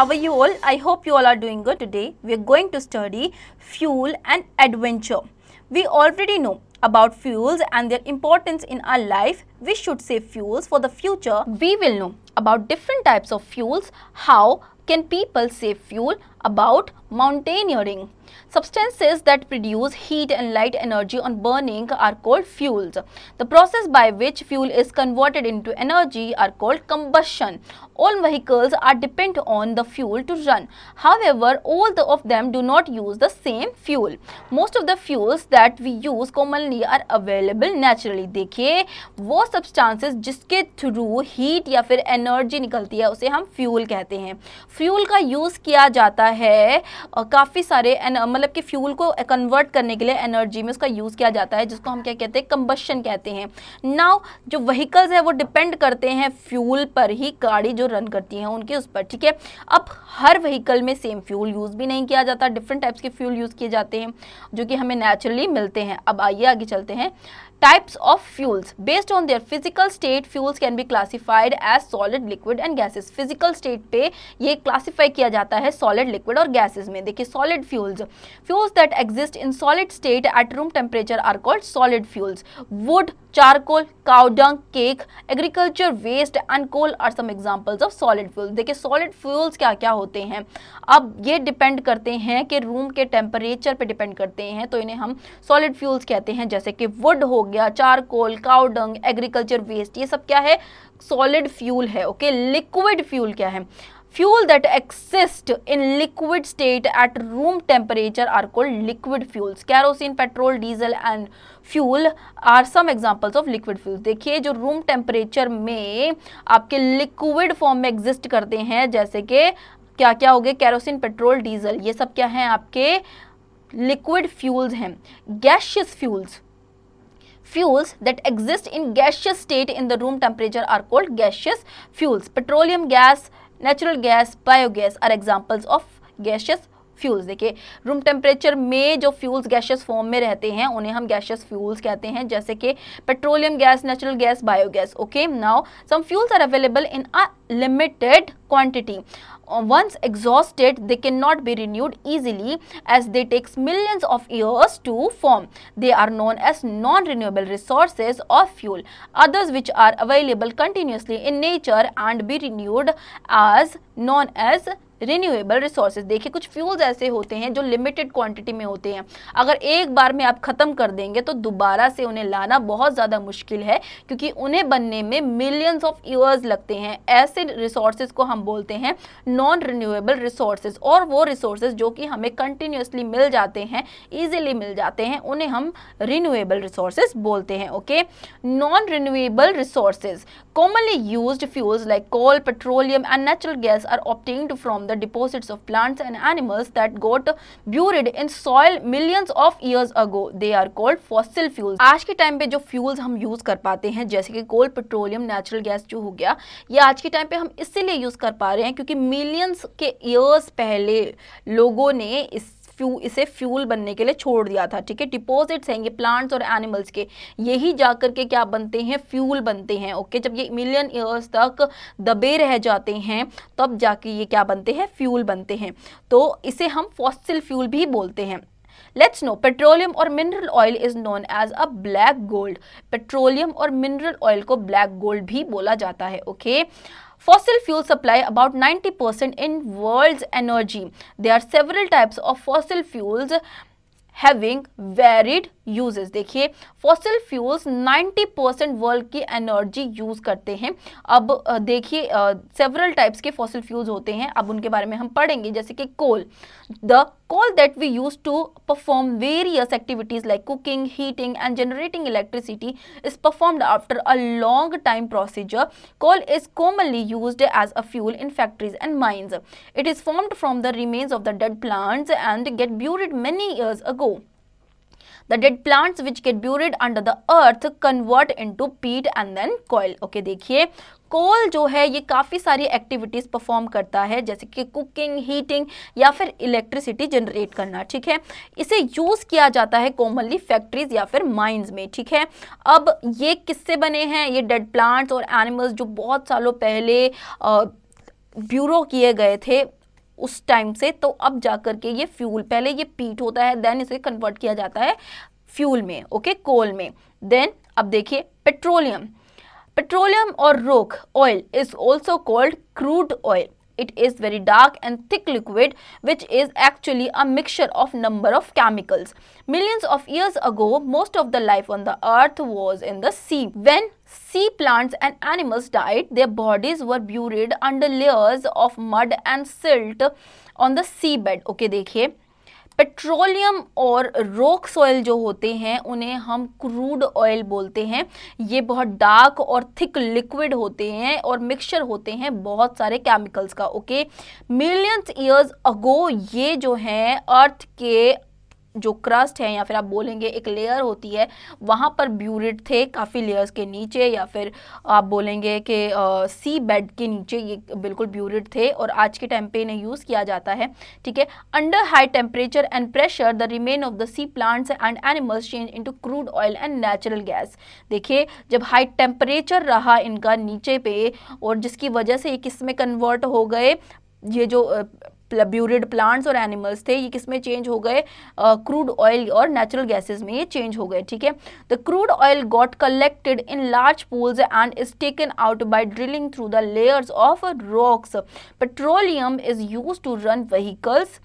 how are you all? I hope you all are doing good. Today we are going to study fuel and adventure. We already know about fuels and their importance in our life. We should save fuels for the future. We will know about different types of fuels, how can people save fuel, about mountaineering. Substances that produce heat and light energy on burning are called fuels. The process by which fuel is converted into energy are called combustion. All vehicles are dependent on the fuel to run. However, all of them do not use the same fuel. Most of the fuels that we use commonly are available naturally. देखिए वो substances जिसके through heat या फिर energy निकलती है उसे हम fuel कहते हैं. Fuel का use किया जाता है काफ़ी सारे मतलब कि फ्यूल को कन्वर्ट करने के लिए एनर्जी में उसका यूज़ किया जाता है, जिसको हम क्या कहते हैं, कंबशन कहते हैं. नाउ जो व्हीकल्स है वो डिपेंड करते हैं फ्यूल पर ही, गाड़ी जो रन करती हैं उनके उस पर. ठीक है, अब हर व्हीकल में सेम फ्यूल यूज़ भी नहीं किया जाता, डिफरेंट टाइप्स के फ्यूल यूज़ किए जाते हैं जो कि हमें नेचुरली मिलते हैं. अब आइए आगे चलते हैं. Types of fuels. Based on their physical state, fuels can be classified as solid, liquid and gases. Physical state पे ये classify किया जाता है solid, liquid और gases में. देखिए solid fuels. Fuels that exist in solid state at room temperature are called solid fuels. Wood, charcoal, cow dung, cake, agriculture waste and coal are some examples of solid fuels. देखिए solid fuels क्या क्या होते हैं. अब ये depend करते हैं कि रूम के टेम्परेचर पे डिपेंड करते हैं, तो इन्हें हम सॉलिड फ्यूल्स कहते हैं. जैसे कि वुड हो गया, charcoal, cow dung, agriculture waste, ये सब क्या है, सॉलिड फ्यूल है. ओके, लिक्विड फ्यूल क्या है, fuel that exist in liquid state at room temperature are called liquid fuels. Kerosene, petrol, diesel and fuel are some examples of liquid fuels. देखिए जो room temperature में आपके liquid form में exist करते हैं, जैसे कि क्या क्या हो गए, केरोसिन, पेट्रोल, डीजल, ये सब क्या हैं, आपके लिक्विड फ्यूल्स हैं. Gaseous fuels. Fuels that exist in gaseous state in the room temperature are called gaseous fuels. Petroleum gas, natural gas, biogas are examples of gaseous fuels. देखिए room temperature में जो fuels gaseous form में रहते हैं उन्हें हम gaseous fuels कहते हैं, जैसे कि petroleum gas, natural gas, biogas. Okay, now some fuels are available in a limited quantity. Once exhausted, they cannot be renewed easily as they takes millions of years to form. They are known as non-renewable resources of fuel. Others which are available continuously in nature and be renewed as known as renewable resources. देखिए कुछ fuels ऐसे होते हैं जो limited quantity में होते हैं, अगर एक बार में आप ख़त्म कर देंगे तो दोबारा से उन्हें लाना बहुत ज़्यादा मुश्किल है, क्योंकि उन्हें बनने में मिलियंस ऑफ ईयर्स लगते हैं. ऐसे रिसोर्सेज को हम बोलते हैं नॉन रिन्यूएबल रिसोर्सेज. और वो रिसोर्सेज जो कि हमें कंटिन्यूसली मिल जाते हैं, ईजिली मिल जाते हैं, उन्हें हम रिन्यूएबल रिसोर्सेज बोलते हैं. Okay, non renewable resources. Commonly used fuels like coal, petroleum and natural gas are obtained from the deposits of plants and animals that got buried in soil millions of years ago. They are called fossil fuels. आज के time पे जो fuels हम use कर पाते हैं, जैसे कि कोल, पेट्रोलियम, नेचुरल गैस जो हो गया, ये आज के टाइम पे हम इसीलिए यूज़ कर पा रहे हैं क्योंकि मिलियंस के ईयर्स पहले लोगों ने इसे फ्यूल बनने के लिए छोड़ दिया था. ठीक है, डिपॉजिट्स हैं ये प्लांट्स और एनिमल्स के, यही जाकर के क्या बनते हैं, फ्यूल बनते हैं. ओके, जब ये मिलियन ईयर्स तक दबे रह जाते हैं तब जाके ये क्या बनते हैं, फ्यूल बनते हैं. तो इसे हम फॉसिल फ्यूल भी बोलते हैं. लेट्स नो, पेट्रोलियम और mineral oil is known as a black gold. Petroleum और मिनरल ऑयल को ब्लैक गोल्ड भी बोला जाता है. Okay, Fossil fuels supply about 90% in world's energy. There are several types of fossil fuels having varied uses. देखिए fossil fuels 90% world की energy use करते हैं. अब देखिए several types के fossil fuels होते हैं, अब उनके बारे में हम पढ़ेंगे. जैसे कि coal. The coal that we use to perform various activities like cooking, heating and generating electricity is performed after a long time procedure. Coal is commonly used as a fuel in factories and mines. It is formed from the remains of the dead plants and get buried many years ago. The dead plants which get buried under the earth convert into peat and then coal. Okay, देखिए कोल जो है ये काफ़ी सारी activities perform करता है, जैसे कि कुकिंग, हीटिंग या फिर इलेक्ट्रिसिटी जनरेट करना. ठीक है, इसे यूज़ किया जाता है कॉमनली फैक्ट्रीज या फिर माइंस में. ठीक है, अब ये किससे बने हैं, ये डेड प्लांट्स और एनिमल्स जो बहुत सालों पहले ब्यूरो किए गए थे उस टाइम से, तो अब जाकर के ये फ्यूल, पहले ये पीट होता है, देन इसे कन्वर्ट किया जाता है फ्यूल में, ओके, कोल में। देन अब देखिए पेट्रोलियम, पेट्रोलियम और रोक oil is also called crude oil. It is very dark and thick liquid which is actually a mixture of number of chemicals. Millions of years ago, most of the life on the earth was in the sea. When sea plants and animals died, their bodies were buried under layers of mud and silt on the seabed. Okay, देखिए petroleum और rock soil जो होते हैं उन्हें हम crude oil बोलते हैं। ये बहुत डार्क और थिक लिक्विड होते हैं और मिक्सचर होते हैं बहुत सारे केमिकल्स का। ओके, मिलियंस ईयर्स अगो ये जो हैं अर्थ के जो क्रस्ट है या फिर आप बोलेंगे एक लेयर होती है वहाँ पर ब्यूरिड थे, काफ़ी लेयर्स के नीचे, या फिर आप बोलेंगे कि सी बेड के नीचे ये बिल्कुल ब्यूरिड थे और आज के टाइम पे इन्हें यूज़ किया जाता है। ठीक है, under high temperature and pressure the remain of the sea plants and animals change into crude oil and natural gas. देखिए जब हाई टेम्परेचर रहा इनका नीचे पे और जिसकी वजह से ये किस में कन्वर्ट हो गए, ये जो ब्यूरिड प्लांट्स और एनिमल्स थे ये किस में चेंज हो गए, क्रूड ऑयल और नेचुरल गैसेस में ये चेंज हो गए। ठीक है, the crude oil got collected in large pools and is taken out by drilling through the layers of rocks. Petroleum is used to run vehicles.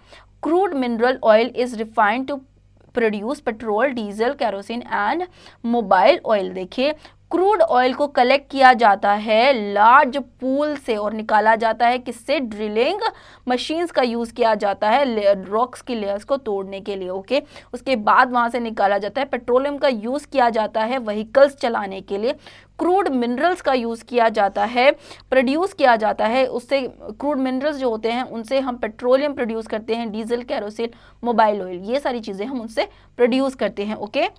Crude mineral oil is refined to produce petrol, diesel, kerosene and mobile oil. देखिए crude oil को collect किया जाता है large pool से और निकाला जाता है किससे, ड्रिलिंग मशीन्स का यूज़ किया जाता है रॉक्स की लेयर्स को तोड़ने के लिए। ओके, उसके बाद वहाँ से निकाला जाता है। पेट्रोलियम का यूज़ किया जाता है व्हीकल्स चलाने के लिए। क्रूड मिनरल्स का यूज़ किया जाता है, प्रोड्यूस किया जाता है, उससे क्रूड मिनरल्स जो होते हैं उनसे हम पेट्रोलियम प्रोड्यूस करते हैं, डीजल, केरोसिन, मोबाइल ऑयल, ये सारी चीज़ें हम उनसे प्रोड्यूस करते हैं। Okay,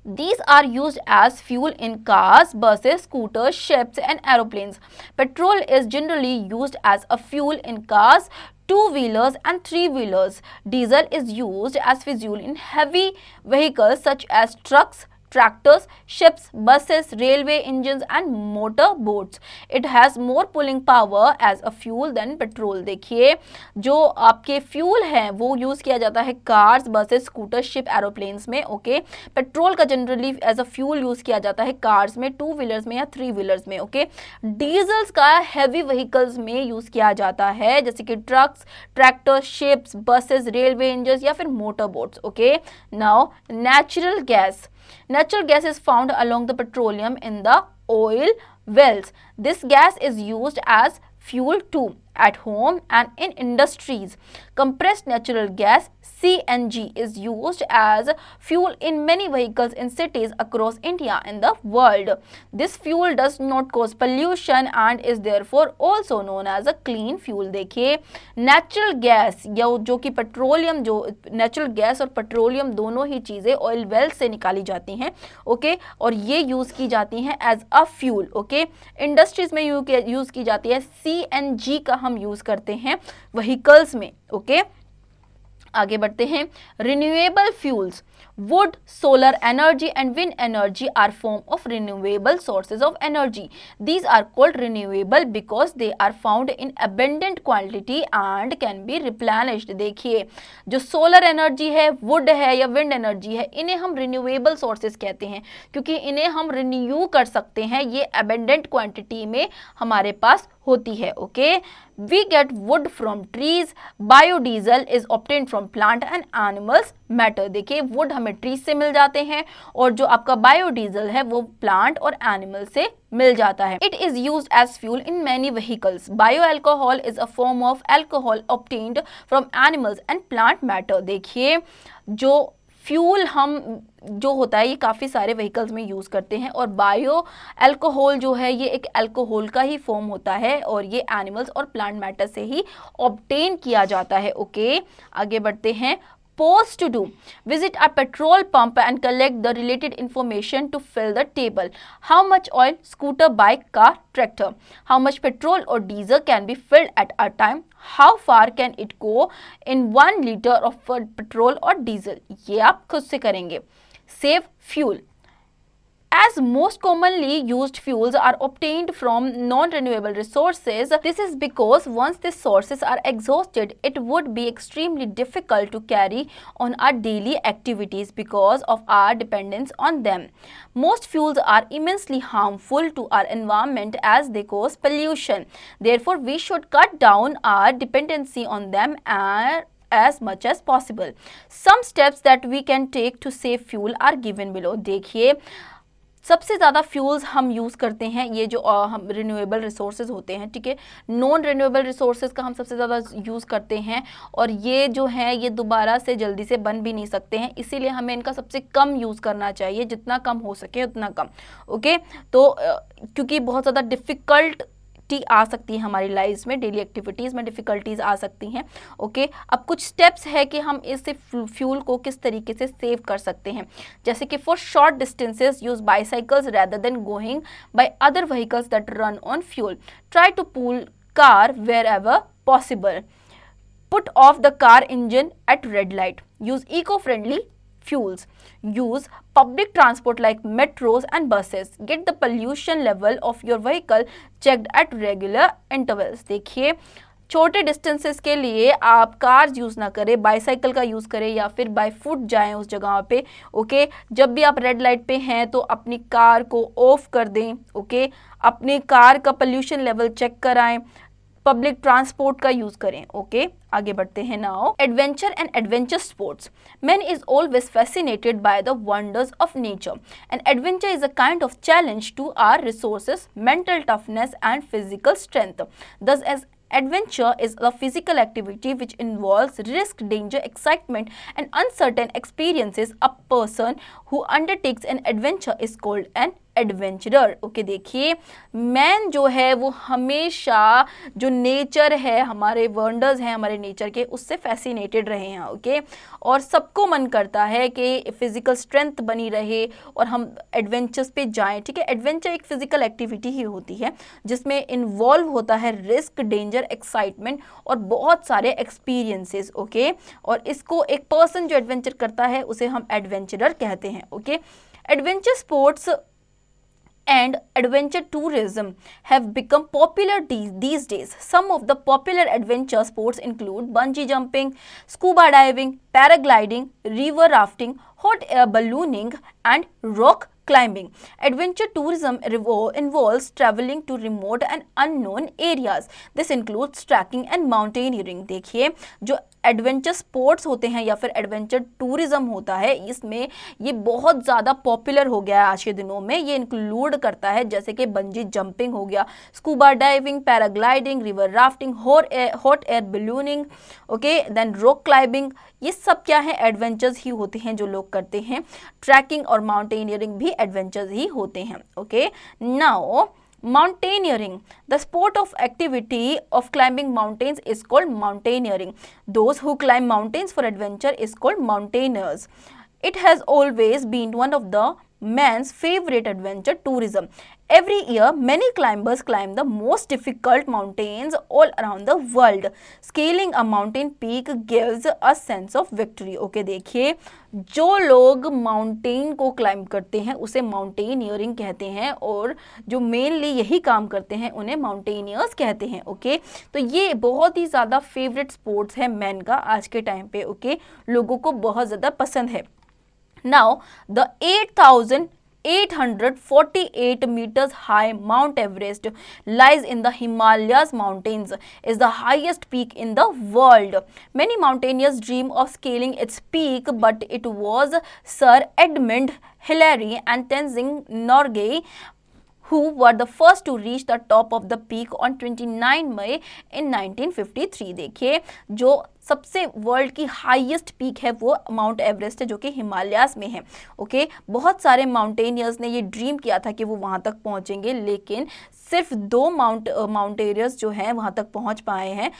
These are used as fuel in cars, buses, scooters, ships and aeroplanes. Petrol is generally used as a fuel in cars, two-wheelers and three-wheelers. Diesel is used as fuel in heavy vehicles such as trucks, tractors, ships, buses, railway engines and motor boats. It has more pulling power as a fuel than petrol. देखिए जो आपके fuel हैं वो use किया जाता है cars, buses, scooter, ship, aeroplanes में। Okay, petrol का generally as a fuel use किया जाता है कार्स में, टू व्हीलर्स में या थ्री व्हीलर्स में। ओके, डीजल्स का हैवी व्हीकल्स में यूज़ किया जाता है जैसे कि trucks, tractor, ships, buses, railway engines या फिर motor boats. Okay, now natural gas. Natural gas is found along the petroleum in the oil wells. This gas is used as fuel too at home and in industries. Compressed natural gas CNG is used as fuel in many vehicles in cities across India and the world. This fuel does not cause pollution and is therefore also known as a clean fuel. देखिए natural gas या जो कि petroleum, जो natural gas और petroleum दोनों ही चीज़ें oil well से निकाली जाती हैं। ओके, और ये यूज़ की जाती हैं as a fuel. Okay, industries में यूज़ की जाती है। CNG का हम यूज़ करते हैं व्हीकल्स में। ओके, आगे बढ़ते हैं। Renewable fuels, wood, solar energy and wind energy are form of renewable sources of energy. These are called renewable because they are found in abundant quantity and can be replenished. देखिए जो solar energy है, would है या wind energy है, इन्हें हम renewable sources कहते हैं क्योंकि इन्हें हम रिन्यू कर सकते हैं, ये अबेंडेंट क्वांटिटी में हमारे पास होती है। Okay, we get wood from trees, biodiesel is obtained from plant and animals matter. देखिए वुड हमें ट्रीज से मिल जाते हैं और जो आपका बायोडीजल है वो प्लांट और एनिमल से मिल जाता है। It is used as fuel in many vehicles. Bio alcohol is a form of alcohol obtained from animals and plant matter. देखिए जो फ्यूल हम जो होता है ये काफ़ी सारे व्हीकल्स में यूज़ करते हैं और बायो अल्कोहल जो है ये एक अल्कोहल का ही फॉर्म होता है और ये एनिमल्स और प्लांट मैटर से ही ऑब्टेन किया जाता है। ओके, आगे बढ़ते हैं। Pause to do. Visit a petrol pump and collect the related information to fill the table. How much oil, scooter, bike, car, tractor. How much petrol or diesel can be filled at a time. How far can it go in 1 liter of petrol or diesel. ये आप खुद से करेंगे। Save fuel. As most commonly used fuels are obtained from non-renewable resources, this is because once these sources are exhausted, it would be extremely difficult to carry on our daily activities because of our dependence on them. Most fuels are immensely harmful to our environment as they cause pollution. Therefore, we should cut down our dependency on them as much as possible. Some steps that we can take to save fuel are given below. देखिए, सबसे ज़्यादा fuels हम use करते हैं ये जो हम renewable resources होते हैं, ठीक है, नॉन रिन्यूएबल रिसोर्सेज का हम सबसे ज़्यादा यूज़ करते हैं और ये जो है ये दोबारा से जल्दी से बन भी नहीं सकते हैं, इसीलिए हमें इनका सबसे कम यूज़ करना चाहिए, जितना कम हो सके उतना कम। ओके, तो क्योंकि बहुत ज़्यादा डिफ़िकल्ट आ सकती है हमारी लाइफ में, डेली एक्टिविटीज़ में डिफ़िकल्टीज आ सकती हैं। ओके, अब कुछ स्टेप्स है कि हम इससे फ्यूल को किस तरीके से सेव कर सकते हैं, जैसे कि for short distances use bicycles rather than going by other vehicles that run on fuel, try to pool car wherever possible, put off the car engine at red light, use eco friendly fuels, use public transport like metros and buses, get the pollution level of your vehicle checked at regular intervals। देखिए, छोटे distances के लिए आप cars use ना करें, bicycle का use करें या फिर बाय फुट जाएं उस जगह पे। ओके, जब भी आप रेड लाइट पे हैं तो अपनी कार को ऑफ कर दें। ओके, अपने कार का पोल्यूशन लेवल चेक कराएं, पब्लिक ट्रांसपोर्ट का यूज करें। ओके, आगे बढ़ते हैं now. Adventure and adventure sports, man is always fascinated by the wonders of nature and adventure is a kind of challenge to our resources, mental toughness and physical strength. Thus as adventure is a physical activity which involves risk, danger, excitement and uncertain experiences. A person who undertakes an adventure is called an adventurer. Okay, देखिए, man जो है वो हमेशा जो nature है, हमारे wonders हैं हमारे नेचर के, उससे फैसिनेटेड रहे हैं। ओके, और सबको मन करता है कि फिजिकल स्ट्रेंथ बनी रहे और हम एडवेंचर्स पे जाएं। ठीक है, एडवेंचर एक फिजिकल एक्टिविटी ही होती है जिसमें इन्वॉल्व होता है रिस्क, डेंजर, एक्साइटमेंट और बहुत सारे एक्सपीरियंसेस। ओके, और इसको एक पर्सन जो एडवेंचर करता है उसे हम एडवेंचरर कहते हैं। Okay, adventure sports and adventure tourism have become popular these days. Some of the popular adventure sports include bungee jumping, scuba diving, paragliding, river rafting, hot air ballooning and rock climbing. Adventure tourism involves traveling to remote and unknown areas. This includes trekking and mountaineering. देखिए, जो adventure sports होते हैं या फिर adventure tourism होता है, इसमें ये बहुत ज़्यादा पॉपुलर हो गया है आज के दिनों में। ये इंक्लूड करता है जैसे कि बंजी जंपिंग हो गया, scuba diving, paragliding, river rafting, hot air ballooning, okay, then rock climbing. ये सब क्या है, एडवेंचर्स ही होते हैं जो लोग करते हैं। ट्रैकिंग और माउंटेनियरिंग भी एडवेंचर्स ही होते हैं। Okay, now mountaineering, the sport of activity of climbing mountains is called mountaineering. Those who climb mountains for adventure is called mountaineers. It has always been one of the man's favorite adventure tourism. Every year, many climbers climb the most difficult mountains all around the world. Scaling a mountain peak gives a sense of victory. Okay, देखिए, जो लोग mountain को climb करते हैं उसे mountaineering कहते हैं और जो मेनली यही काम करते हैं उन्हें माउंटेनियर्स कहते हैं। ओके, तो ये बहुत ही ज़्यादा फेवरेट स्पोर्ट्स है मैन का आज के टाइम पे। ओके, लोगों को बहुत ज़्यादा पसंद है। Now, the 8,848 meters high Mount Everest lies in the Himalayas mountains, is the highest peak in the world. Many mountaineers dream of scaling its peak, but it was Sir Edmund Hillary and Tenzing Norgay who were the first to reach the top of the peak on 29 May in 1953. देखिए, जो सबसे world की highest peak है वो mount Everest है जो कि हिमालयास में है। ओके, बहुत सारे माउंटेनियर्स ने ये ड्रीम किया था कि वो वहाँ तक पहुँचेंगे, लेकिन सिर्फ 2 माउंटेनियर्स जो हैं वहाँ तक पहुँच पाए हैं।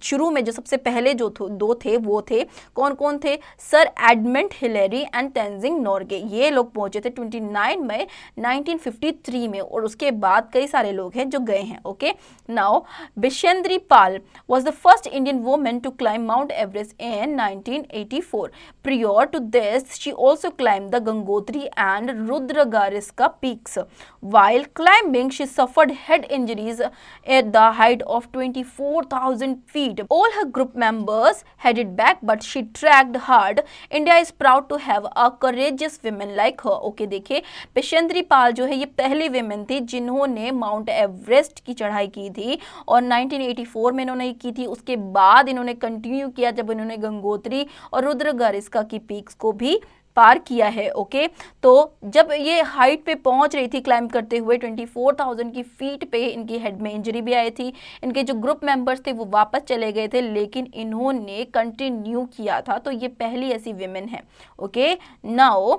शुरू में जो सबसे पहले जो 2 थे वो थे, कौन कौन थे, sir Edmund Hillary and Tenzing Norgay. ये लोग पहुँचे थे 29 मई 1953 में और उसके बाद कई सारे लोग हैं जो गए हैं। Okay, now Bachendri Pal was the first Indian women to climb climb Mount Everest in 1984. Prior to this, she also climbed the Gangotri and Rudragariska peaks. While climbing, she suffered head injuries at the height of 24,000 feet. All her group members headed back, but she tracked hard. India is proud to have a courageous women like her. Okay, देखिए पेशेंद्री पाल जो है ये पहली women थी जिन्होंने mount Everest की चढ़ाई की थी और 1984 में इन्होंने की थी। उसके बाद इन्होंने कंटिन्यू किया जब इन्होंने गंगोत्री और रुद्रगारिस्का की पीक्स को भी पार किया है। ओके, तो जब ये हाइट पे पहुंच रही थी क्लाइंब करते हुए 24,000 की फीट पे इनकी हेड में इंजरी भी आई थी। इनके जो ग्रुप मेंबर्स थे वो वापस चले गए थे, लेकिन इन्होंने कंटिन्यू किया था। तो ये पहली ऐसी विमेन है। Okay, now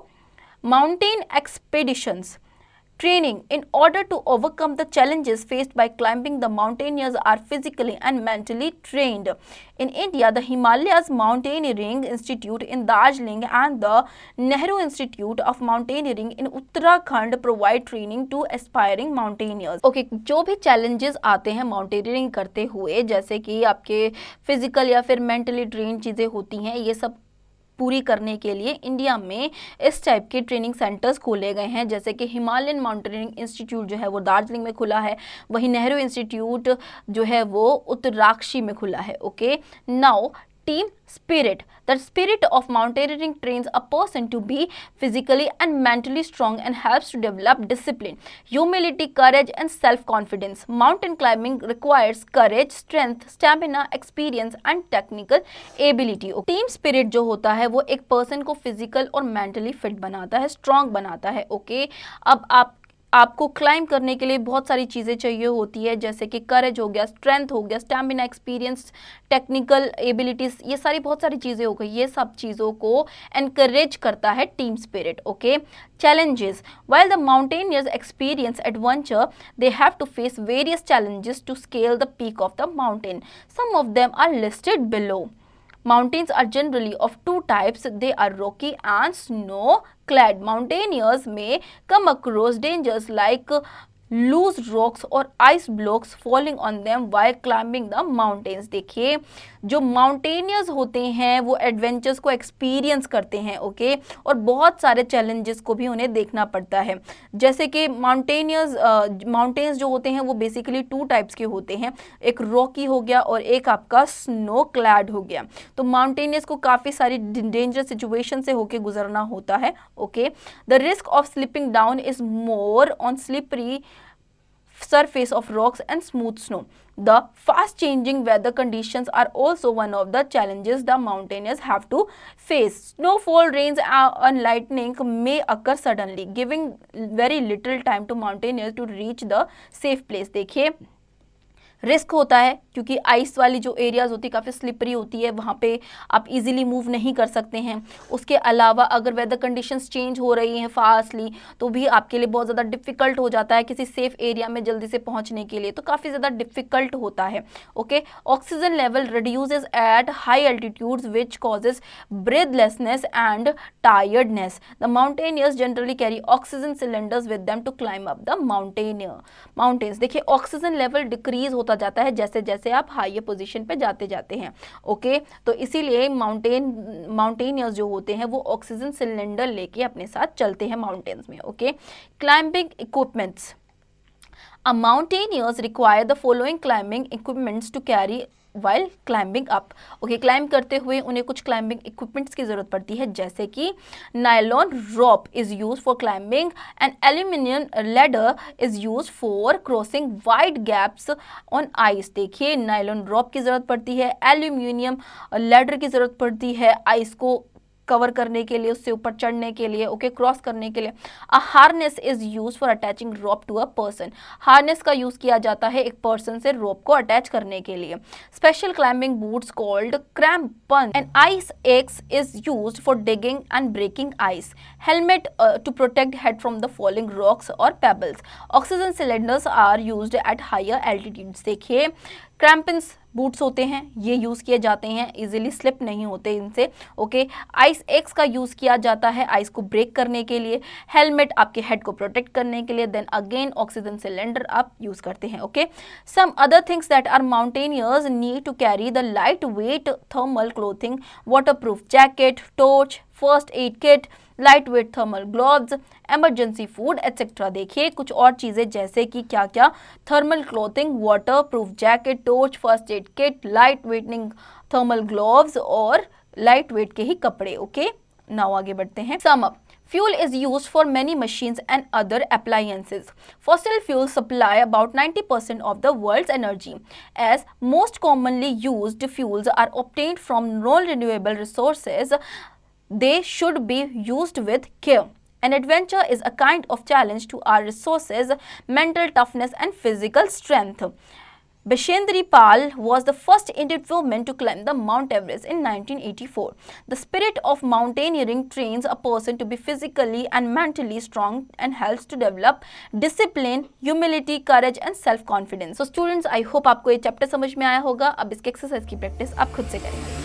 mountain expeditions training. In order to overcome the challenges faced by climbing, the mountaineers are physically and mentally trained. In India, the Himalayas Mountaineering Institute in Darjeeling and the Nehru Institute of Mountaineering in Uttarakhand provide training to aspiring mountaineers. Okay, जो भी challenges आते हैं mountaineering करते हुए, जैसे कि आपके physical या फिर मेंटली ट्रेन चीज़ें होती हैं, ये सब पूरी करने के लिए इंडिया में इस टाइप के ट्रेनिंग सेंटर्स खोले गए हैं। जैसे कि हिमालयन माउंटेनियरिंग इंस्टीट्यूट जो है वो दार्जिलिंग में खुला है, वहीं नेहरू इंस्टीट्यूट जो है वो उत्तराक्षी में खुला है। Okay, now team spirit. The spirit of mountaineering trains a person to be physically and mentally strong and helps to develop discipline, humility, courage and self-confidence. Mountain climbing requires courage, strength, stamina, experience and technical ability. Team spirit जो होता है वो एक person को physical और mentally fit बनाता है, strong बनाता है। ओके, अब आपको क्लाइंब करने के लिए बहुत सारी चीज़ें चाहिए होती है, जैसे कि करेज हो गया, स्ट्रेंथ हो गया, स्टैमिना, एक्सपीरियंस, टेक्निकल एबिलिटीज़, ये बहुत सारी चीज़ें हो गई। ये सब चीज़ों को एनकरेज करता है team spirit. Okay, challenges. While the mountaineers experience adventure, they have to face various challenges to scale the peak of the mountain. Some of them are listed below. Mountains are generally of two types. They are rocky and snow-clad. Mountaineers may come across dangers like loose rocks और ice blocks falling on them while climbing the mountains. देखिए, जो mountaineers होते हैं वो adventures को experience करते हैं। Okay, और बहुत सारे चैलेंजेस को भी उन्हें देखना पड़ता है। जैसे कि माउंटेन्स जो होते हैं वो बेसिकली टू टाइप्स के होते हैं, एक रॉकी हो गया और एक आपका स्नो क्लैड हो गया। तो माउंटेनियर्स को काफ़ी सारी डेंजरस सिचुएशन से होके गुजरना होता है। Okay, the risk of slipping down is more on slippery surface of rocks and smooth snow. The fast changing weather conditions are also one of the challenges the mountaineers have to face. Snowfall, rains and lightning may occur suddenly, giving very little time to mountaineers to reach the safe place. देखिए, risk होता है क्योंकि ice वाली जो areas होती है काफ़ी slippery होती है, वहाँ पे आप इजीली मूव नहीं कर सकते हैं। उसके अलावा अगर वेदर कंडीशंस चेंज हो रही हैं फास्टली तो भी आपके लिए बहुत ज़्यादा डिफ़िकल्ट हो जाता है किसी सेफ एरिया में जल्दी से पहुँचने के लिए, तो काफ़ी ज़्यादा डिफ़िकल्ट होता है। Okay, oxygen level reduces at high altitudes which causes breathlessness and tiredness. The mountaineers generally carry oxygen cylinders with them to climb up the mountains. देखिए, ऑक्सीजन लेवल डिक्रीज होता जाता है जैसे जैसे आप हाई पोजीशन पे जाते हैं। ओके, तो इसीलिए माउंटेनियर्स जो होते हैं वो ऑक्सीजन सिलेंडर लेके अपने साथ चलते हैं माउंटेन्स में। Okay, climbing equipments. Mountaineers require the following climbing equipments to carry while climbing up. Okay, climb करते हुए उन्हें कुछ क्लाइंबिंग इक्विपमेंट्स की ज़रूरत पड़ती है, जैसे कि nylon rope is use for climbing and aluminium ladder is use for crossing wide gaps on ice. देखिए, नायलॉन रोप की ज़रूरत पड़ती है, एल्यूमिनियम लेडर की ज़रूरत पड़ती है आइस को कवर करने के लिए, उससे ऊपर चढ़ने के लिए, ओके, क्रॉस करने के लिए। A harness is use for attaching rope to a person. Harness का यूज किया जाता है एक पर्सन से रोप को अटैच करने के लिए। Special climbing boots called crampon and ice axe is used for digging and breaking ice. Helmet to protect head from the falling rocks और pebbles. Oxygen cylinders are used at higher altitudes. देखिए, crampons boots होते हैं, ये use किए जाते हैं, easily slip नहीं होते इनसे। ओके, आइस एक्स का यूज़ किया जाता है आइस को ब्रेक करने के लिए, हेलमेट आपके हेड को प्रोटेक्ट करने के लिए, देन अगेन ऑक्सीजन सिलेंडर आप यूज़ करते हैं। Okay, some other things that are mountaineers need to carry the light weight thermal clothing, waterproof jacket, torch, first aid kit, light weight thermal gloves, emergency food etcetera. देखिए कुछ और चीज़ें जैसे कि क्या क्या, thermal clothing, waterproof jacket, torch, first aid kit, light weighting thermal gloves और light weight के ही कपड़े। ओके, नाउ आगे बढ़ते हैं। Sum up, fuel is used for many machines and other appliances. Fossil fuels supply about 90% of the world's energy. As most commonly used fuels are obtained from non-renewable resources, they should be used with care. An adventure is a kind of challenge to our resources, mental toughness and physical strength. Bishendri Pal was the first Indian woman to climb the Mount Everest in 1984. The spirit of mountaineering trains a person to be physically and mentally strong and helps to develop discipline, humility, courage and self-confidence. So students, I hope आपको ये chapter समझ में आया होगा। अब इसके exercise की practice आप खुद से करेंगे।